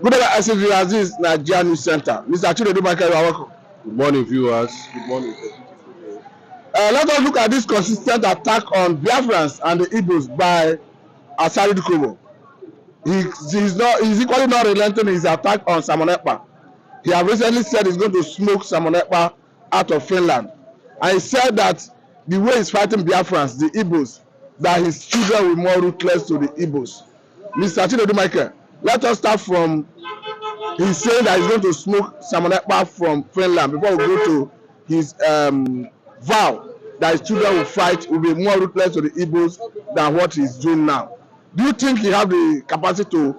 Good morning, Asari Aziz, Nigeria News Center. Mr. Chinedu Michael, you are welcome. Good morning, viewers. Good morning. Let us look at this consistent attack on Biafrans and the Igbos by Asari Dukobo. He's equally not relenting in his attack on Simon Ekpa. He has recently said he's going to smoke Simon Ekpa out of Finland. And he said that the way he's fighting Biafrans, the Igbos, that his children will be more ruthless to the Igbos. Mr. Chinedu Michael, let us start from he's saying that he's going to smoke Simon Ekpa from Finland before we go to his vow that his children will fight, will be more ruthless to the Igbos than what he's doing now. Do you think he have the capacity to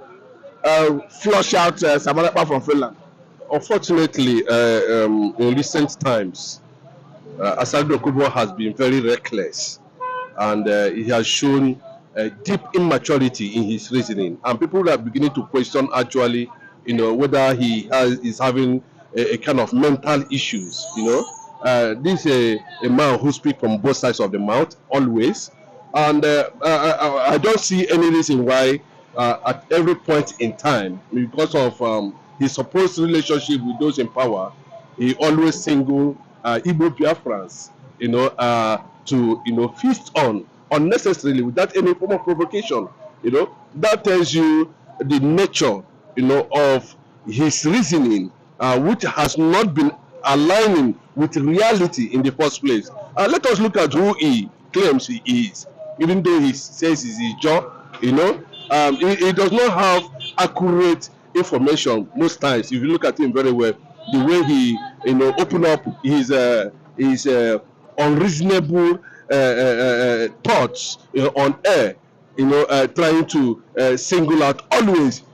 flush out Simon Ekpa from Finland? Unfortunately, in recent times, Asari Dukobo has been very reckless, and he has shown deep immaturity in his reasoning. And people are beginning to question, actually, whether he is having a kind of mental issues. This is a man who speaks from both sides of the mouth always, and I don't see any reason why at every point in time, because of his supposed relationship with those in power, he always single Igbo Biafrans, to feast on unnecessarily without any form of provocation. That tells you the nature, of his reasoning, which has not been aligning with reality in the first place. Let us look at who he claims he is, even though he says he's his job. He does not have accurate information most times. If you look at him very well, the way he open up his unreasonable thoughts on air, trying to single out always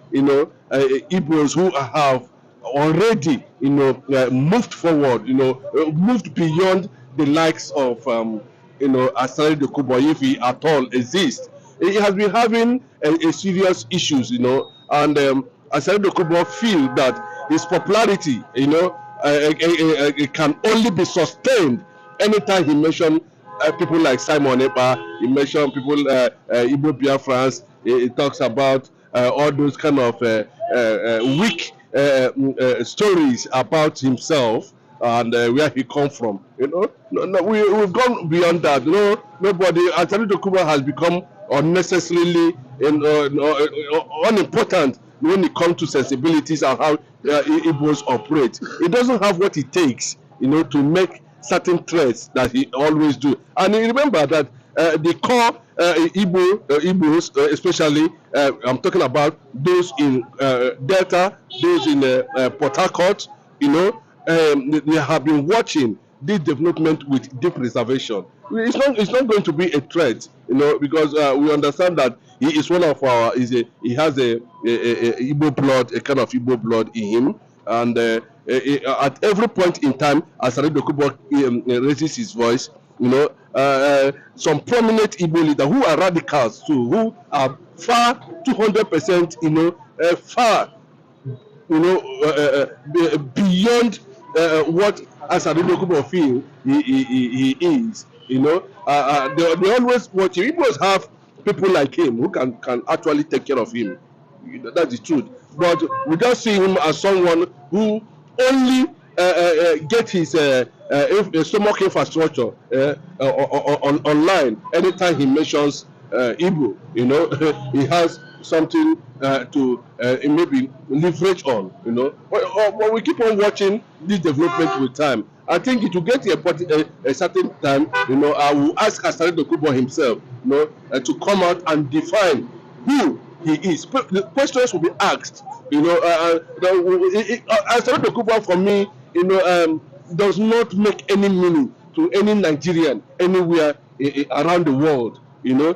Igbos who have already moved forward, moved beyond the likes of Asari Dukobo, if he at all exists. He has been having a serious issues, and Asari Dukobo feel that his popularity, it can only be sustained anytime he mentioned people like Simon Ekpa. He mentioned people Igbo Biafrans. He talks about all those kind of weak stories about himself and where he come from. We've gone beyond that. Nobody. Asari Dukobo has become unnecessarily unimportant when it comes to sensibilities and how Igbos operate. He doesn't have what it takes, to make certain threats that he always do. And remember that the core Igbos, especially, I'm talking about those in Delta, those in Port Harcourt, they have been watching this development with deep reservation. It's not going to be a threat, because we understand that he is one of our. He has a Igbo blood, a kind of Igbo blood in him, and at every point in time, Asari Dukobo raises his voice. Some prominent Igbo leaders who are radicals too, who are far 200%, far, beyond what Asari Dukobo feel he is. They always watch him. Igbos have people like him who can actually take care of him. That's the truth. But we just see him as someone who only get his stomach infrastructure online anytime he mentions Igbo. He has something to maybe leverage on. But we keep on watching this development with time. I think it will get a certain time. I will ask Asari Dukobo himself, to come out and define who he is. The questions will be asked. Asari Dukobo for me, does not make any meaning to any Nigerian anywhere around the world. We do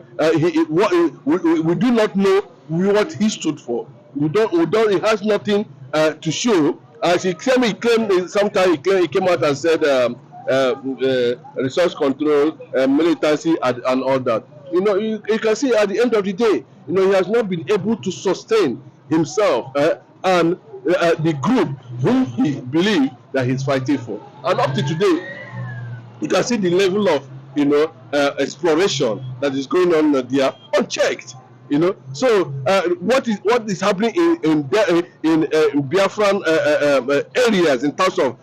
not know what he stood for. We don't. He has nothing to show. As he claimed sometimes he came out and said resource control, militancy, and all that. You can see at the end of the day, he has not been able to sustain himself and the group whom he believes that he's fighting for. And up to today, you can see the level of exploration that is going on there unchecked. You know, so what is happening in Biafran areas in terms of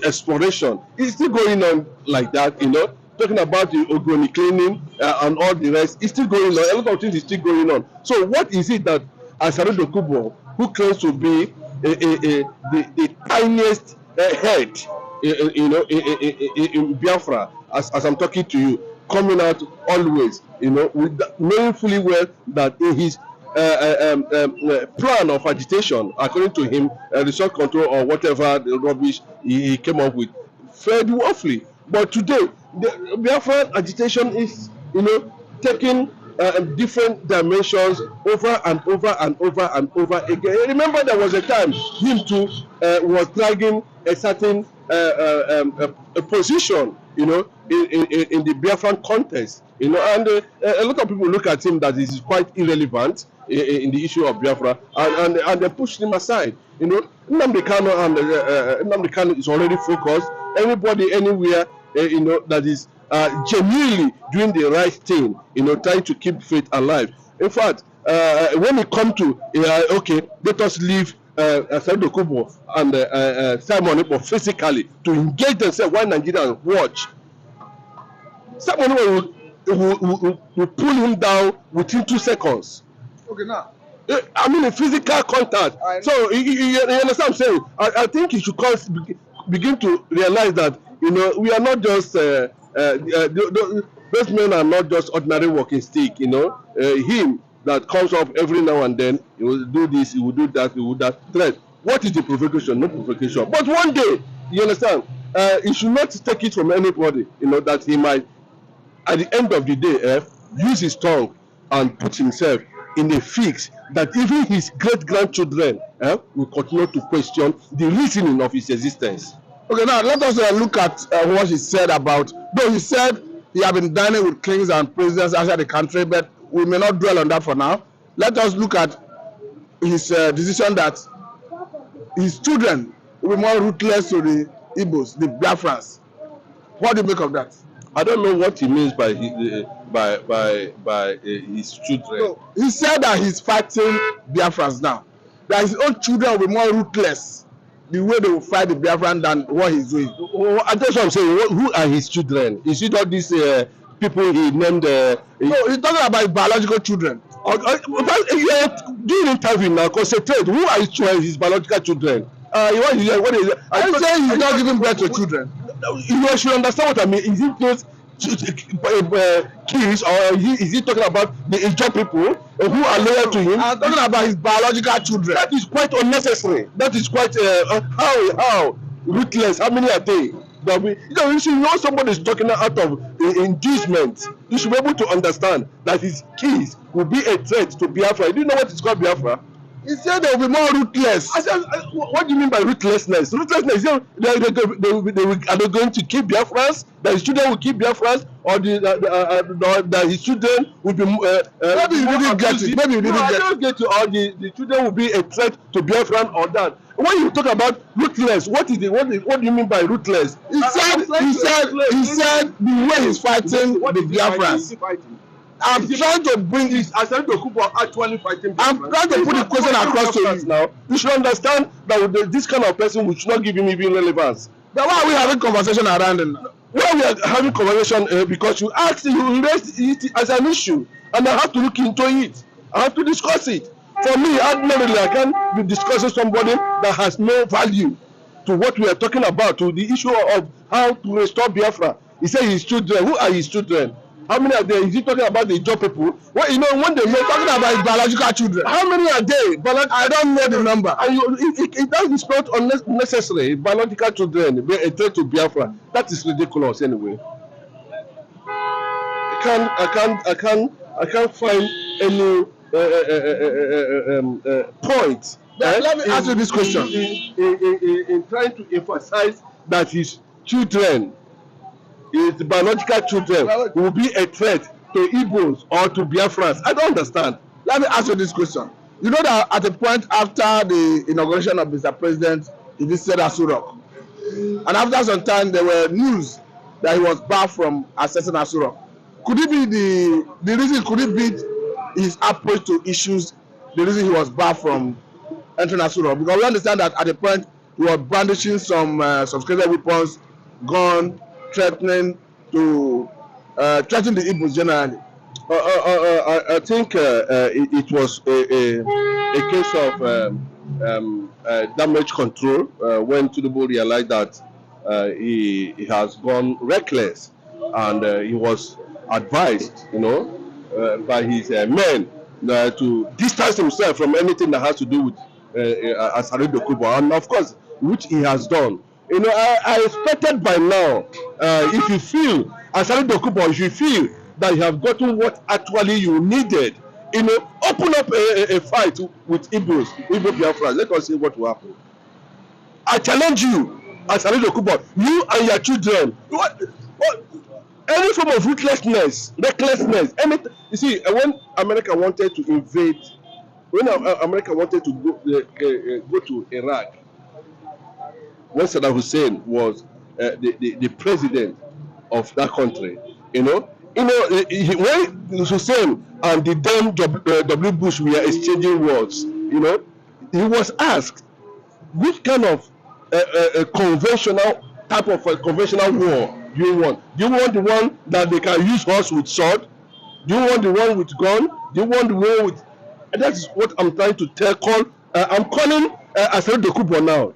exploration is still going on like that. You know, talking about the Ogoni cleaning and all the rest, it's still going on. A lot of things is still going on. So what is it that Asari Dukobo, who claims to be the tiniest head, you know, in Biafra, as I'm talking to you, coming out always, you know, with knowing fully well that in his plan of agitation, according to him, resource control or whatever the rubbish he came up with, fared woefully. But today, the Biafran agitation is, you know, taking different dimensions over and over and over and over again. Remember, there was a time him too was dragging a certain a position, you know, in the Biafran contest, you know, and a lot of people look at him that this is quite irrelevant in the issue of Biafra, and they pushed him aside. You know, Nnamdi Kanu is already focused. Anybody anywhere, you know, that is genuinely doing the right thing, you know, trying to keep faith alive. In fact, when it comes to okay, let us leave Asari Dukobo and Simon Ekpa physically to engage themselves while Nigerians watch, Simon Ekpa will pull him down within 2 seconds. Okay, now. I mean, a physical contact. So you understand what I'm saying? I think you should begin to realize that, you know, we are not just those men are not just ordinary walking stick. You know, him that comes up every now and then, he will do this, he will do that, he will do that. Threat. What is the provocation? No provocation. But one day, you understand, he should not take it from anybody. You know, that he might, at the end of the day, use his tongue and put himself in a fix that even his great-grandchildren will continue to question the reasoning of his existence. Okay, now let us look at what he said about, though he said he had been dining with kings and presidents outside the country, but we may not dwell on that for now. Let us look at his decision that his children will be more ruthless to the Igbos, the Biafrans. What do you make of that? I don't know what he means by his children. No, he said that he's fighting Biafrans now. That his own children will be more ruthless the way they will fight the Biafran than what he's doing. That's what I'm saying. Who are his children? Is it all these people he named? No, he's talking about his biological children. Doing interview now, concentrate. Who are his biological children? What is it? I'm saying he's not giving birth to children. You should understand what I mean. Is it those kids, or is he talking about the Ijaw people who are loyal to him? I'm talking about his biological children. That is quite unnecessary. That is quite how ruthless. How many are they? That we, you know somebody is talking out of inducement. You should be able to understand that his kids will be a threat to Biafra. Do you know what is called Biafra? He said they will be more ruthless. I said, what do you mean by ruthlessness? Ruthlessness, are they going to keep Biafrans? That his children will keep Biafrans? Or that his children will be maybe you didn't get it. Maybe you didn't get it. I don't get it. Or the children will be a threat to Biafran or that. When you talk about ruthless, what do you mean by ruthless? He said the way he's fighting the Biafrans. I'm trying to bring this. Asari Dukobo actually fighting. I'm trying to put the question across to you now. You should understand that this kind of person, we should not give him even relevance. Then why are we having conversation around him now? Why we are having conversation because you raised it as an issue, and I have to look into it. I have to discuss it. For me, ordinarily, I can't be discussing somebody that has no value to what we are talking about, to the issue of how to restore Biafra. He said his children. Who are his children? How many are there? Is he talking about the Ijaw people? Well, you know, when they're talking about his biological children. How many are they? I don't know the number. And that is not unnecessary. Biological children, a threat to Biafra. That is ridiculous anyway. I can't find any point. Let me ask you this question. In trying to emphasize that his children, his biological children, will be a threat to Igbos or to Biafrans. I don't understand. Let me ask you this question. You know that at a point after the inauguration of Mr. President, he visited Asari Rock. And after some time, there were news that he was barred from accessing Asari Rock. Could it be the reason, could it be his approach to issues, the reason he was barred from entering Asura, because we understand that at the point he was brandishing some sophisticated weapons, gun, threatening threaten the Igbos generally. I think it was a case of damage control when Tinubu realized that he has gone reckless, and he was advised, by his men to distance himself from anything that has to do with Asari Dukobo, and of course, which he has done. I expected by now, if you feel Asari Dukobo, if you feel that you have gotten what actually you needed, open up a fight with Igbo Biafran. Let us see what will happen. I challenge you, Asari Dukobo, you and your children. What, any form of recklessness, anything. You see, when America wanted to invade, when America wanted to go to Iraq, when Saddam Hussein was the president of that country, when Hussein and the then W. Bush were exchanging words, he was asked, which kind of conventional type of conventional war do you want? Do you want the one that they can use horse with sword? Do you want the one with gun? Do you want the one with? And that is what I'm trying to call. I'm calling Asari Dukobo now.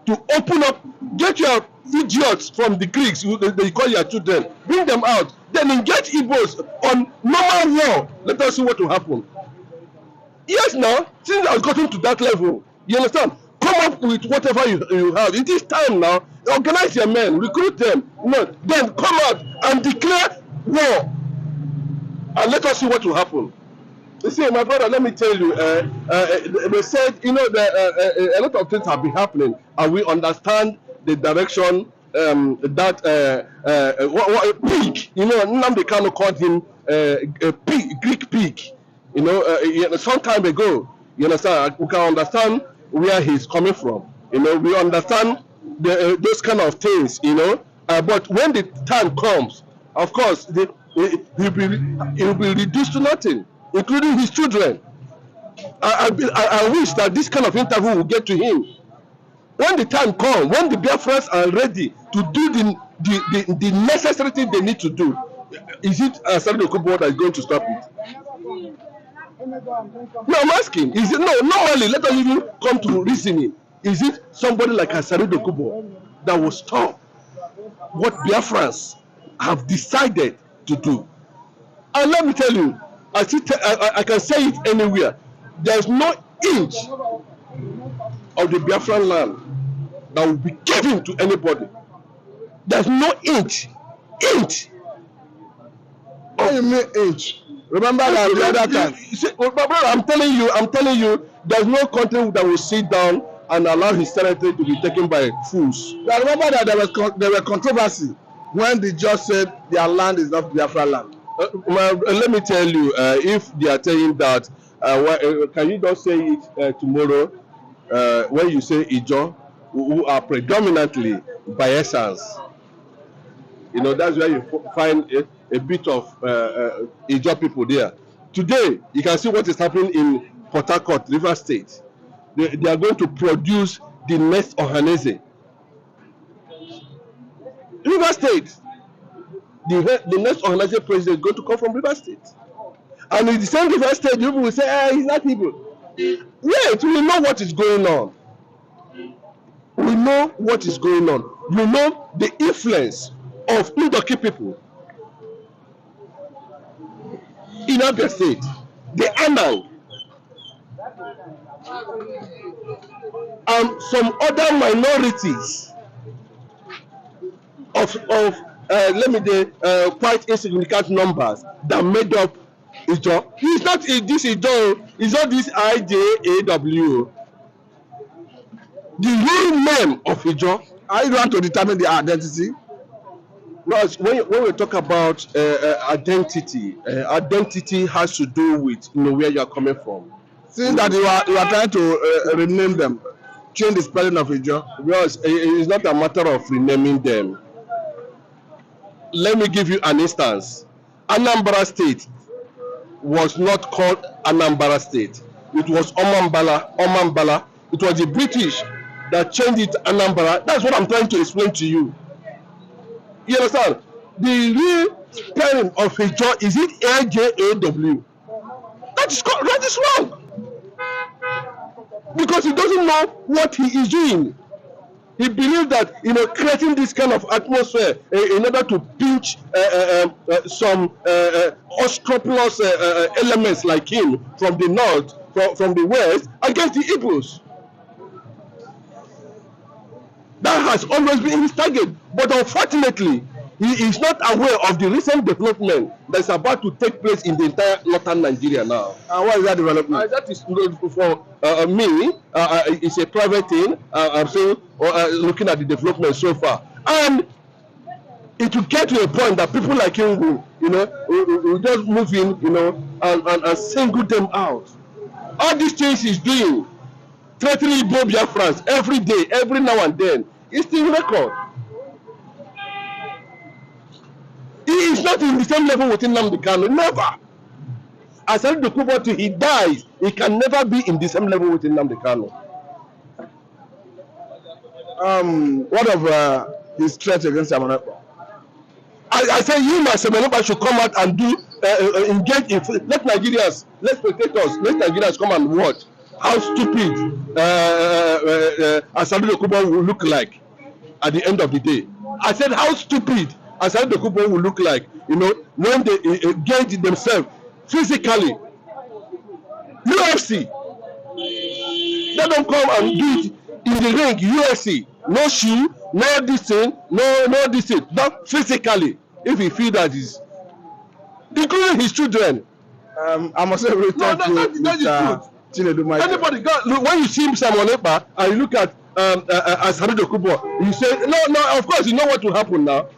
To open up, get your idiots from the Greeks. They call your children, bring them out, then engage Igbos on normal war. Let us see what will happen. Yes, now, since I've gotten to that level, you understand? Come up with whatever you have. It is time now. Organize your men, recruit them, then come out and declare war. And let us see what will happen. You see, my brother, let me tell you, they said, a lot of things have been happening, and we understand the direction that pig, Nnamdi Kanu called him a pig, Greek pig. Some time ago, you understand, we can understand where he's coming from. We understand those kind of things, but when the time comes, of course, he'll be reduced to nothing, including his children. I wish that this kind of interview will get to him. When the time comes, when the Biafrans are ready to do the necessary thing they need to do, is it Asari Dukobo that is going to stop it? No, I'm asking. Is it normally? Let us even come to reasoning. Is it somebody like Asari Dukobo that will stop what Biafrans have decided to do? And let me tell you, I can say it anywhere. There's no inch of the Biafran land that will be given to anybody. There's no inch. What do you mean inch? Remember that the other time. I'm telling you, there's no country that will sit down and allow his territory to be taken by fools. I remember that there were controversy when the judge said their land is not Biafra land. Let me tell you, if they are saying that, can you just say it tomorrow when you say Ijo, who are predominantly Bayelsans? That's where you find a bit of Ijo people there. Today, you can see what is happening in Port Harcourt, River State. They are going to produce the next Ohanese. River State. The next Ohanese president is going to come from River State. And in the same River State, people will say, he's not Igbo. Wait, we know what is going on. We know what is going on. You know the influence of Ndoki people in Abia State, the Anang, and some other minorities of quite insignificant numbers that made up Ijo. It's not this Ijo, it's not this IJAW. The real name of Ijo. Are you going to determine the identity? Because when we talk about identity, identity has to do with where you are coming from. Since that you are trying to rename them, change the spelling of Ijo. Because it's not a matter of renaming them. Let me give you an instance. Anambra State was not called Anambra State. It was Omambala. It was the British that changed it to Anambra. That's what I'm trying to explain to you. You understand? The real spelling of Ijaw, is it AJAW? That is wrong. Because he doesn't know what he is doing. He believes that, you know, creating this kind of atmosphere in order to pinch some unscrupulous elements like him from the north, from the west, against the Igbos. That has always been his target. But unfortunately, he is not aware of the recent development that is about to take place in the entire northern Nigeria now. And what is that development? That is for me. It's a private thing. I'm saying, looking at the development so far, and it will get to a point that people like him will, you know, will just move in, you know, and single them out. All these things he's doing, threatening Biafrans every day, every now and then, it's still record. He is not in the same level with Nnamdi Kanu. Never. Asari Dukobo till he dies, he can never be in the same level with Nnamdi Kanu. What of his threat against Simon Ekpa? I say you, my Simon Ekpa, should come out and do engage in. Let Nigerians, let spectators, let Nigerians come and watch how stupid Asari Dukobo will look like at the end of the day. I said how stupid Asari Dukobo will look like, you know, when they engage themselves physically. UFC, they don't come and do it in the ring. UFC, no shoe, no this thing, no this thing, not physically. If he feel that is, including his children. I must say, that is true. Anybody got, look, when you see Simon Ekpa and you look at Asari Dukobo, you say no. Of course, you know what will happen now.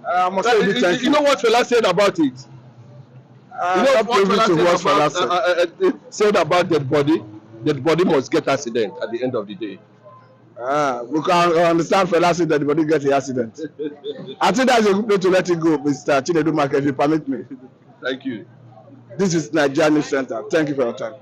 I must say, you know what Fela said about it. You know what Fela said about dead body. Dead body must get accident at the end of the day. We can understand Fela said that the body gets the accident. I think that's a good way to let it go, Mr. Chinedu Market, if you permit me. Thank you. This is Nigeria News Center. Thank you for your time.